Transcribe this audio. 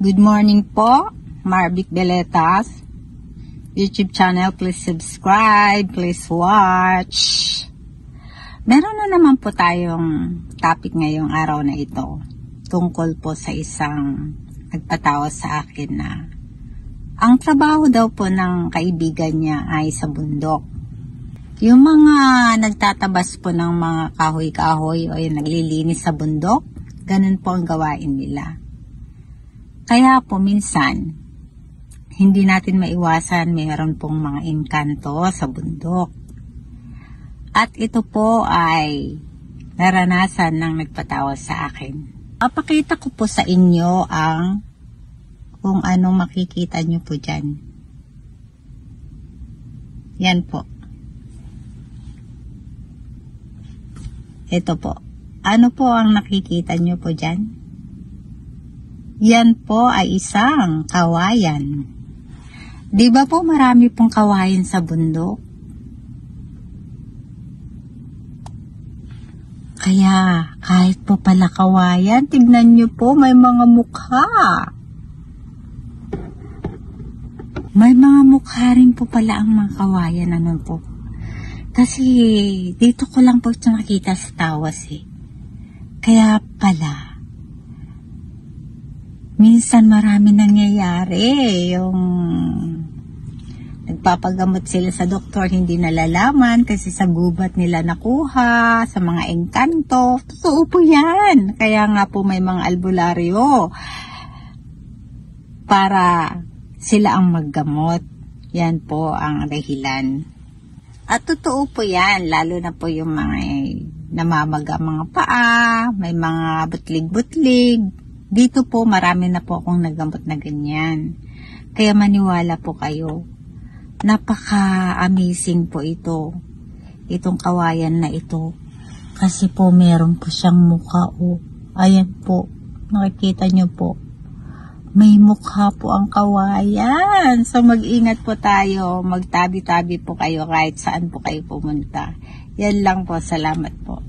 Good morning po, Marvic Beletas. YouTube channel, please subscribe, please watch. Meron na naman po tayong topic ngayong araw na ito. Tungkol po sa isang nagpatawa sa akin na ang trabaho daw po ng kaibigan niya ay sa bundok. Yung mga nagtatabas po ng mga kahoy-kahoy o yung naglilinis sa bundok, ganun po ang gawain nila. Kaya po minsan, hindi natin maiwasan mayroon pong mga engkanto sa bundok. At ito po ay naranasan ng nagpatawa sa akin. Papakita ko po sa inyo ang kung anong makikita nyo po dyan. Yan po. Ito po. Ano po ang nakikita nyo po dyan? Yan po ay isang kawayan. Di ba po marami pong kawayan sa bundok? Kaya kahit po pala kawayan, tignan nyo po may mga mukha. May mga mukha rin po pala ang mga kawayan. Ano po? Kasi dito ko lang po ito nakita sa tawas eh. Kaya pala, minsan marami nangyayari. Yung nagpapagamot sila sa doktor, hindi nalalaman kasi sa gubat nila nakuha, sa mga engkanto. Totoo po yan. Kaya nga po may mga albularyo para sila ang maggamot. Yan po ang dahilan. At totoo po yan, lalo na po yung mga namamaga mga paa, may mga butlig-butlig. Dito po marami na po akong nagamot na ganyan. Kaya maniwala po kayo. Napaka-amazing po ito. Itong kawayan na ito. Kasi po meron po siyang mukha. Oh. Ayan po. Nakikita nyo po. May mukha po ang kawayan. So mag-ingat po tayo. Magtabi-tabi po kayo kahit saan po kayo pumunta. Yan lang po. Salamat po.